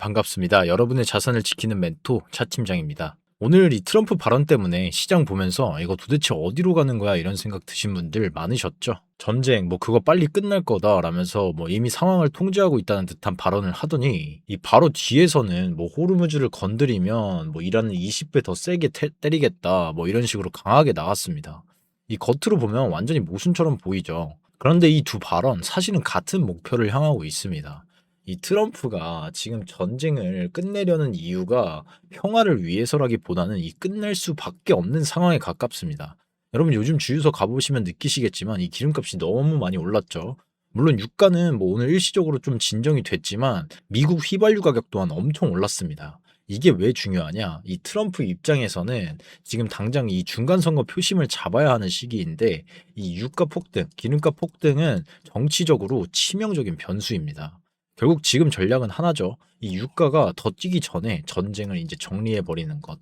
반갑습니다. 여러분의 자산을 지키는 멘토 차 팀장입니다. 오늘 이 트럼프 발언 때문에 시장 보면서 이거 도대체 어디로 가는 거야 이런 생각 드신 분들 많으셨죠? 전쟁 뭐 그거 빨리 끝날 거다라면서 뭐 이미 상황을 통제하고 있다는 듯한 발언을 하더니 이 바로 뒤에서는 뭐 호르무즈를 건드리면 뭐 이란은 20배 더 세게 때리겠다 뭐 이런 식으로 강하게 나왔습니다. 이 겉으로 보면 완전히 모순처럼 보이죠. 그런데 이 두 발언 사실은 같은 목표를 향하고 있습니다. 이 트럼프가 지금 전쟁을 끝내려는 이유가 평화를 위해서라기보다는 이 끝낼 수밖에 없는 상황에 가깝습니다. 여러분 요즘 주유소 가보시면 느끼시겠지만 이 기름값이 너무 많이 올랐죠. 물론 유가는 뭐 오늘 일시적으로 좀 진정이 됐지만 미국 휘발유 가격 또한 엄청 올랐습니다. 이게 왜 중요하냐? 이 트럼프 입장에서는 지금 당장 이 중간선거 표심을 잡아야 하는 시기인데 이 유가 폭등, 기름값 폭등은 정치적으로 치명적인 변수입니다. 결국 지금 전략은 하나죠. 이 유가가 더 뛰기 전에 전쟁을 이제 정리해 버리는 것.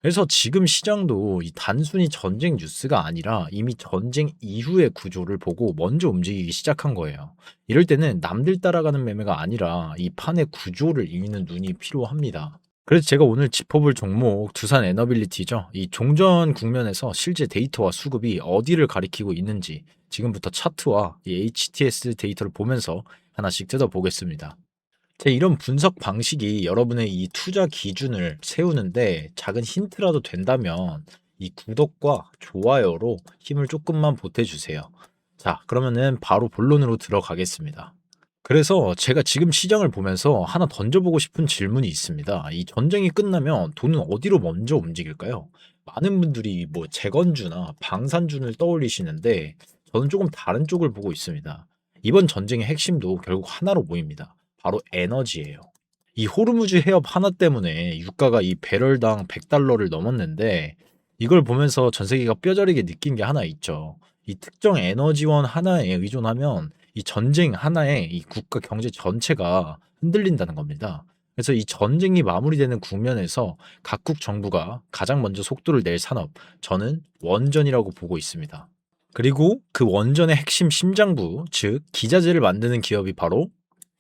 그래서 지금 시장도 이 단순히 전쟁 뉴스가 아니라 이미 전쟁 이후의 구조를 보고 먼저 움직이기 시작한 거예요. 이럴 때는 남들 따라가는 매매가 아니라 이 판의 구조를 읽는 눈이 필요합니다. 그래서 제가 오늘 짚어볼 종목 두산 에너빌리티죠. 이 종전 국면에서 실제 데이터와 수급이 어디를 가리키고 있는지 지금부터 차트와 이 HTS 데이터를 보면서 하나씩 뜯어보겠습니다. 제 이런 분석 방식이 여러분의 이 투자 기준을 세우는데 작은 힌트라도 된다면 이 구독과 좋아요로 힘을 조금만 보태주세요. 자, 그러면은 바로 본론으로 들어가겠습니다. 그래서 제가 지금 시장을 보면서 하나 던져보고 싶은 질문이 있습니다. 이 전쟁이 끝나면 돈은 어디로 먼저 움직일까요? 많은 분들이 뭐 재건주나 방산주를 떠올리시는데 저는 조금 다른 쪽을 보고 있습니다. 이번 전쟁의 핵심도 결국 하나로 보입니다. 바로 에너지예요. 이 호르무즈 해협 하나 때문에 유가가 이 배럴당 100달러를 넘었는데 이걸 보면서 전 세계가 뼈저리게 느낀 게 하나 있죠. 이 특정 에너지원 하나에 의존하면 이 전쟁 하나에 이 국가 경제 전체가 흔들린다는 겁니다. 그래서 이 전쟁이 마무리되는 국면에서 각국 정부가 가장 먼저 속도를 낼 산업, 저는 원전이라고 보고 있습니다. 그리고 그 원전의 핵심 심장부, 즉 기자재를 만드는 기업이 바로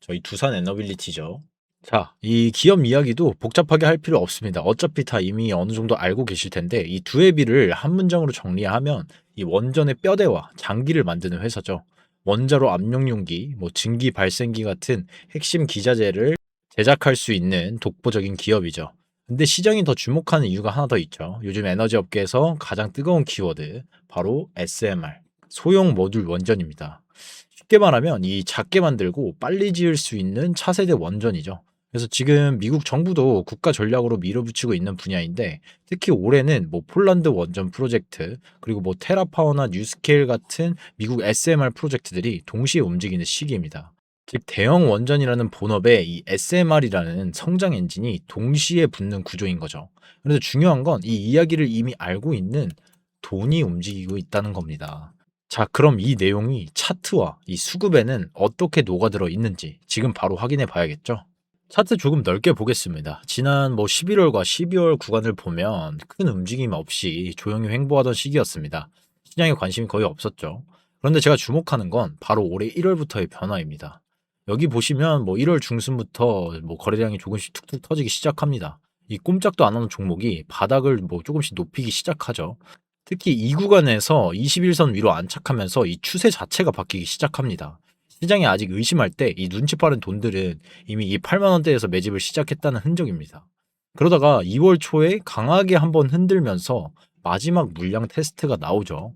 저희 두산 에너빌리티죠. 자, 이 기업 이야기도 복잡하게 할 필요 없습니다. 어차피 다 이미 어느 정도 알고 계실 텐데 이 두 회비를 한 문장으로 정리하면 이 원전의 뼈대와 장기를 만드는 회사죠. 원자로 압력용기, 뭐 증기 발생기 같은 핵심 기자재를 제작할 수 있는 독보적인 기업이죠. 근데 시장이 더 주목하는 이유가 하나 더 있죠. 요즘 에너지 업계에서 가장 뜨거운 키워드, 바로 SMR, 소형 모듈 원전입니다. 쉽게 말하면 이 작게 만들고 빨리 지을 수 있는 차세대 원전이죠. 그래서 지금 미국 정부도 국가 전략으로 밀어붙이고 있는 분야인데 특히 올해는 뭐 폴란드 원전 프로젝트 그리고 뭐 테라파워나 뉴스케일 같은 미국 SMR 프로젝트들이 동시에 움직이는 시기입니다. 즉 대형 원전이라는 본업에 이 SMR이라는 성장 엔진이 동시에 붙는 구조인 거죠. 그래서 중요한 건 이 이야기를 이미 알고 있는 돈이 움직이고 있다는 겁니다. 자, 그럼 이 내용이 차트와 이 수급에는 어떻게 녹아들어 있는지 지금 바로 확인해 봐야겠죠? 차트 조금 넓게 보겠습니다. 지난 뭐 11월과 12월 구간을 보면 큰 움직임 없이 조용히 횡보하던 시기였습니다. 시장에 관심이 거의 없었죠. 그런데 제가 주목하는 건 바로 올해 1월부터의 변화입니다. 여기 보시면 뭐 1월 중순부터 뭐 거래량이 조금씩 툭툭 터지기 시작합니다. 이 꼼짝도 안 하는 종목이 바닥을 뭐 조금씩 높이기 시작하죠. 특히 이 구간에서 21선 위로 안착하면서 이 추세 자체가 바뀌기 시작합니다. 시장이 아직 의심할 때 이 눈치 빠른 돈들은 이미 이 8만 원대에서 매집을 시작했다는 흔적입니다. 그러다가 2월 초에 강하게 한번 흔들면서 마지막 물량 테스트가 나오죠.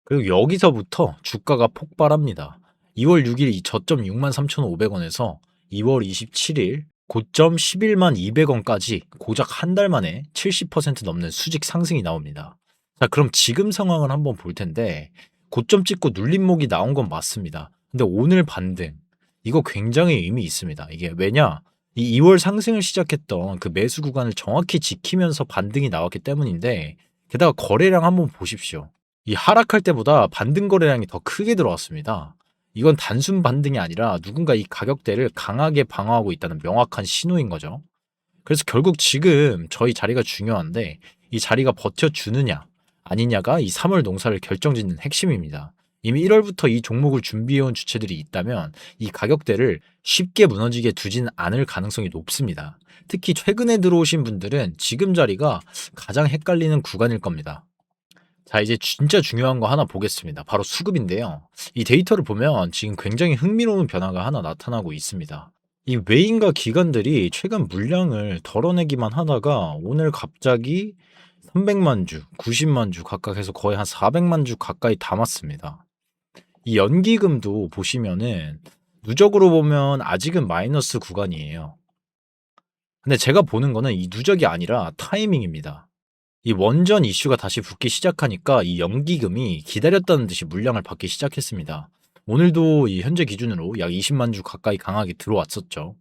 그리고 여기서부터 주가가 폭발합니다. 2월 6일 이 저점 63,500원에서 2월 27일 고점 11만 200원까지 고작 한 달 만에 70% 넘는 수직 상승이 나옵니다. 자, 그럼 지금 상황을 한번 볼 텐데 고점 찍고 눌림목이 나온 건 맞습니다. 근데 오늘 반등 이거 굉장히 의미 있습니다. 이게 왜냐? 이 2월 상승을 시작했던 그 매수 구간을 정확히 지키면서 반등이 나왔기 때문인데 게다가 거래량 한번 보십시오. 이 하락할 때보다 반등 거래량이 더 크게 들어왔습니다. 이건 단순 반등이 아니라 누군가 이 가격대를 강하게 방어하고 있다는 명확한 신호인 거죠. 그래서 결국 지금 저희 자리가 중요한데 이 자리가 버텨주느냐 아니냐가 이 3월 농사를 결정짓는 핵심입니다. 이미 1월부터 이 종목을 준비해온 주체들이 있다면 이 가격대를 쉽게 무너지게 두진 않을 가능성이 높습니다. 특히 최근에 들어오신 분들은 지금 자리가 가장 헷갈리는 구간일 겁니다. 자, 이제 진짜 중요한 거 하나 보겠습니다. 바로 수급인데요. 이 데이터를 보면 지금 굉장히 흥미로운 변화가 하나 나타나고 있습니다. 이 외인과 기관들이 최근 물량을 덜어내기만 하다가 오늘 갑자기 300만 주, 90만 주 각각 해서 거의 한 400만 주 가까이 담았습니다. 이 연기금도 보시면은 누적으로 보면 아직은 마이너스 구간이에요. 근데 제가 보는 거는 이 누적이 아니라 타이밍입니다. 이 원전 이슈가 다시 붙기 시작하니까 이 연기금이 기다렸다는 듯이 물량을 받기 시작했습니다. 오늘도 이 현재 기준으로 약 20만 주 가까이 강하게 들어왔었죠.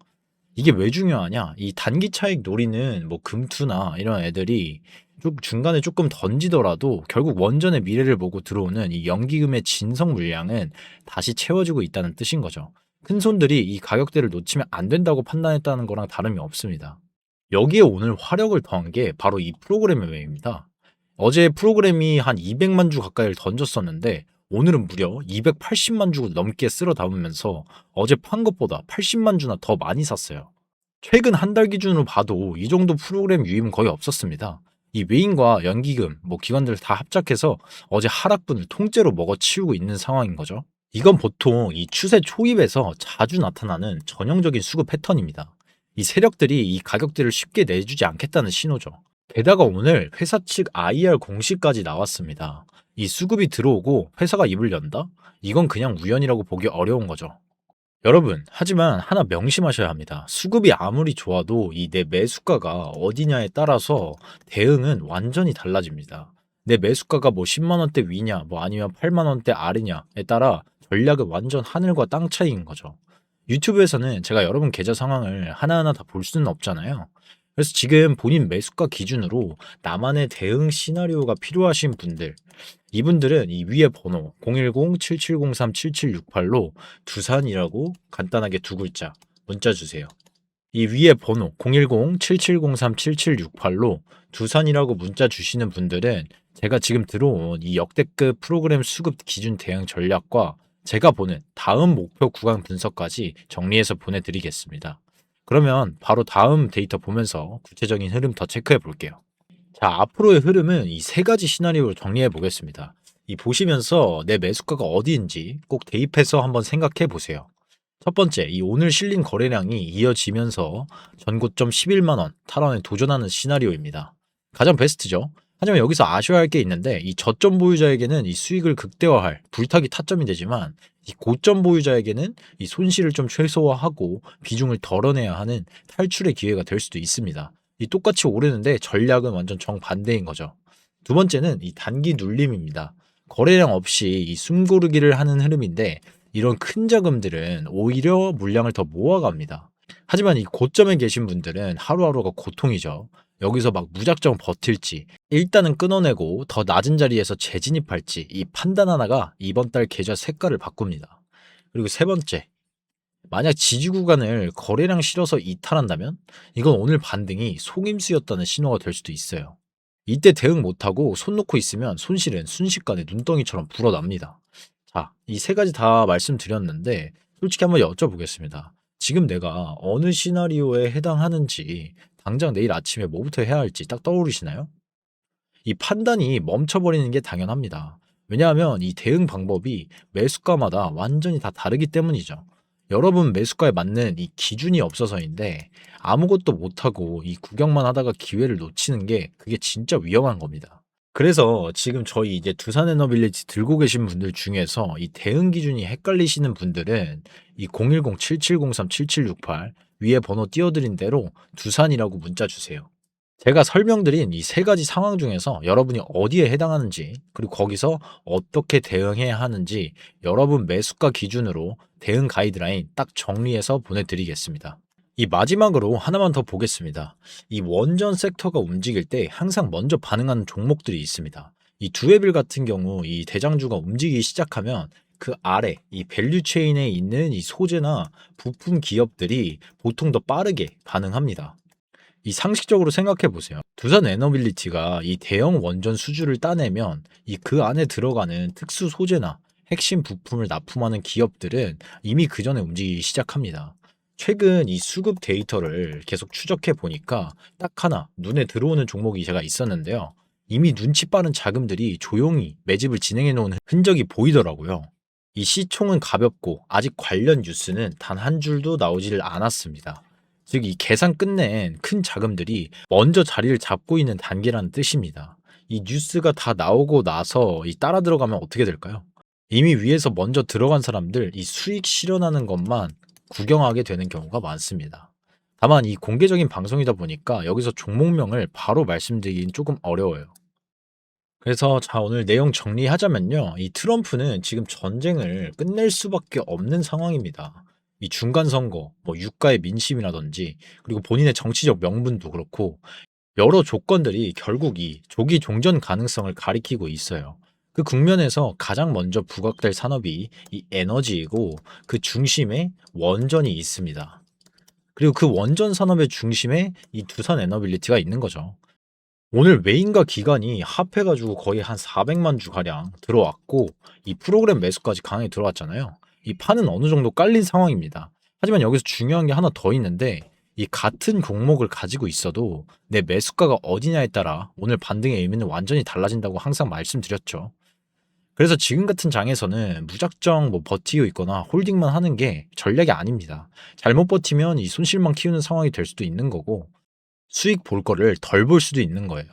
이게 왜 중요하냐? 이 단기 차익 노리는 뭐 금투나 이런 애들이 좀 중간에 조금 던지더라도 결국 원전의 미래를 보고 들어오는 이 연기금의 진성 물량은 다시 채워지고 있다는 뜻인 거죠. 큰 손들이 이 가격대를 놓치면 안 된다고 판단했다는 거랑 다름이 없습니다. 여기에 오늘 화력을 더한 게 바로 이 프로그램의 외입니다. 어제 프로그램이 한 200만 주 가까이를 던졌었는데 오늘은 무려 280만 주 넘게 쓸어 담으면서 어제 판 것보다 80만 주나 더 많이 샀어요. 최근 한 달 기준으로 봐도 이 정도 프로그램 유입은 거의 없었습니다. 이 외인과 연기금, 뭐 기관들 다 합작해서 어제 하락분을 통째로 먹어치우고 있는 상황인 거죠. 이건 보통 이 추세 초입에서 자주 나타나는 전형적인 수급 패턴입니다. 이 세력들이 이 가격대를 쉽게 내주지 않겠다는 신호죠. 게다가 오늘 회사 측 IR 공시까지 나왔습니다. 이 수급이 들어오고 회사가 입을 연다? 이건 그냥 우연이라고 보기 어려운 거죠. 여러분, 하지만 하나 명심하셔야 합니다. 수급이 아무리 좋아도 이 내 매수가가 어디냐에 따라서 대응은 완전히 달라집니다. 내 매수가가 뭐 10만 원대 위냐, 뭐 아니면 8만 원대 아래냐에 따라 전략은 완전 하늘과 땅 차이인 거죠. 유튜브에서는 제가 여러분 계좌 상황을 하나하나 다 볼 수는 없잖아요. 그래서 지금 본인 매수가 기준으로 나만의 대응 시나리오가 필요하신 분들, 이분들은 이 위에 번호 010-7703-7768로 두산이라고 간단하게 두 글자 문자 주세요. 이 위에 번호 010-7703-7768로 두산이라고 문자 주시는 분들은 제가 지금 들어온 이 역대급 프로그램 수급 기준 대응 전략과 제가 보는 다음 목표 구간 분석까지 정리해서 보내드리겠습니다. 그러면 바로 다음 데이터 보면서 구체적인 흐름 더 체크해 볼게요. 자, 앞으로의 흐름은 이 세 가지 시나리오로 정리해 보겠습니다. 이 보시면서 내 매수가가 어디인지 꼭 대입해서 한번 생각해 보세요. 첫 번째, 이 오늘 실린 거래량이 이어지면서 전고점 11만 원 탈환에 도전하는 시나리오입니다. 가장 베스트죠. 하지만 여기서 아셔야 할 게 있는데 이 저점 보유자에게는 이 수익을 극대화할 불타기 타점이 되지만 이 고점 보유자에게는 이 손실을 좀 최소화하고 비중을 덜어내야 하는 탈출의 기회가 될 수도 있습니다. 이 똑같이 오르는데 전략은 완전 정반대인 거죠. 두 번째는 이 단기 눌림입니다. 거래량 없이 이 숨고르기를 하는 흐름인데 이런 큰 자금들은 오히려 물량을 더 모아갑니다. 하지만 이 고점에 계신 분들은 하루하루가 고통이죠. 여기서 막 무작정 버틸지, 일단은 끊어내고 더 낮은 자리에서 재진입할지 이 판단 하나가 이번 달 계좌 색깔을 바꿉니다. 그리고 세 번째, 만약 지지 구간을 거래량 실어서 이탈한다면 이건 오늘 반등이 속임수였다는 신호가 될 수도 있어요. 이때 대응 못하고 손 놓고 있으면 손실은 순식간에 눈덩이처럼 불어납니다. 자, 이 세 가지 다 말씀드렸는데 솔직히 한번 여쭤보겠습니다. 지금 내가 어느 시나리오에 해당하는지 당장 내일 아침에 뭐부터 해야 할지 딱 떠오르시나요? 이 판단이 멈춰버리는 게 당연합니다. 왜냐하면 이 대응 방법이 매수가마다 완전히 다 다르기 때문이죠. 여러분 매수가에 맞는 이 기준이 없어서인데 아무것도 못하고 이 구경만 하다가 기회를 놓치는 게 그게 진짜 위험한 겁니다. 그래서 지금 저희 이제 두산에너빌리티 들고 계신 분들 중에서 이 대응 기준이 헷갈리시는 분들은 이 010-7703-7768 위에 번호 띄워드린 대로 두산이라고 문자 주세요. 제가 설명드린 이 세 가지 상황 중에서 여러분이 어디에 해당하는지 그리고 거기서 어떻게 대응해야 하는지 여러분 매수가 기준으로 대응 가이드라인 딱 정리해서 보내드리겠습니다. 이 마지막으로 하나만 더 보겠습니다. 이 원전 섹터가 움직일 때 항상 먼저 반응하는 종목들이 있습니다. 이 두에빌 같은 경우 이 대장주가 움직이기 시작하면 그 아래 이 밸류 체인에 있는 이 소재나 부품 기업들이 보통 더 빠르게 반응합니다. 이 상식적으로 생각해 보세요. 두산 에너빌리티가 이 대형 원전 수주를 따내면 이 그 안에 들어가는 특수 소재나 핵심 부품을 납품하는 기업들은 이미 그 전에 움직이기 시작합니다. 최근 이 수급 데이터를 계속 추적해 보니까 딱 하나 눈에 들어오는 종목이 제가 있었는데요. 이미 눈치 빠른 자금들이 조용히 매집을 진행해 놓은 흔적이 보이더라고요. 이 시총은 가볍고 아직 관련 뉴스는 단 한 줄도 나오질 않았습니다. 즉, 이 계산 끝낸 큰 자금들이 먼저 자리를 잡고 있는 단계라는 뜻입니다. 이 뉴스가 다 나오고 나서 이 따라 들어가면 어떻게 될까요? 이미 위에서 먼저 들어간 사람들 이 수익 실현하는 것만 구경하게 되는 경우가 많습니다. 다만 이 공개적인 방송이다 보니까 여기서 종목명을 바로 말씀드리긴 조금 어려워요. 그래서 자, 오늘 내용 정리하자면요. 이 트럼프는 지금 전쟁을 끝낼 수밖에 없는 상황입니다. 이 중간 선거, 뭐 유가의 민심이라든지 그리고 본인의 정치적 명분도 그렇고 여러 조건들이 결국 이 조기 종전 가능성을 가리키고 있어요. 그 국면에서 가장 먼저 부각될 산업이 이 에너지이고 그 중심에 원전이 있습니다. 그리고 그 원전 산업의 중심에 이 두산 에너빌리티가 있는 거죠. 오늘 외인과 기관이 합해가지고 거의 한 400만 주 가량 들어왔고 이 프로그램 매수까지 강하게 들어왔잖아요. 이 판은 어느 정도 깔린 상황입니다. 하지만 여기서 중요한 게 하나 더 있는데 이 같은 종목을 가지고 있어도 내 매수가가 어디냐에 따라 오늘 반등의 의미는 완전히 달라진다고 항상 말씀드렸죠. 그래서 지금 같은 장에서는 무작정 뭐 버티고 있거나 홀딩만 하는 게 전략이 아닙니다. 잘못 버티면 이 손실만 키우는 상황이 될 수도 있는 거고 수익 볼 거를 덜 볼 수도 있는 거예요.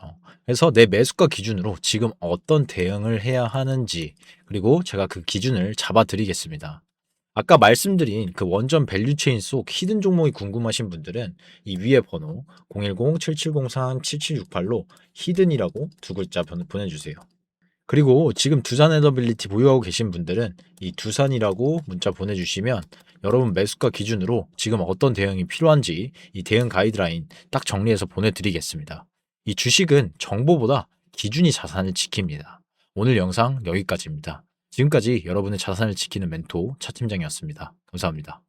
그래서 내 매수가 기준으로 지금 어떤 대응을 해야 하는지 그리고 제가 그 기준을 잡아 드리겠습니다. 아까 말씀드린 그 원전 밸류체인 속 히든 종목이 궁금하신 분들은 이 위에 번호 010-7703-7768로 히든이라고 두 글자 보내주세요. 그리고 지금 두산 에너빌리티 보유하고 계신 분들은 이 두산이라고 문자 보내주시면 여러분 매수가 기준으로 지금 어떤 대응이 필요한지 이 대응 가이드라인 딱 정리해서 보내드리겠습니다. 이 주식은 정보보다 기준이 자산을 지킵니다. 오늘 영상 여기까지입니다. 지금까지 여러분의 자산을 지키는 멘토 차 팀장이었습니다. 감사합니다.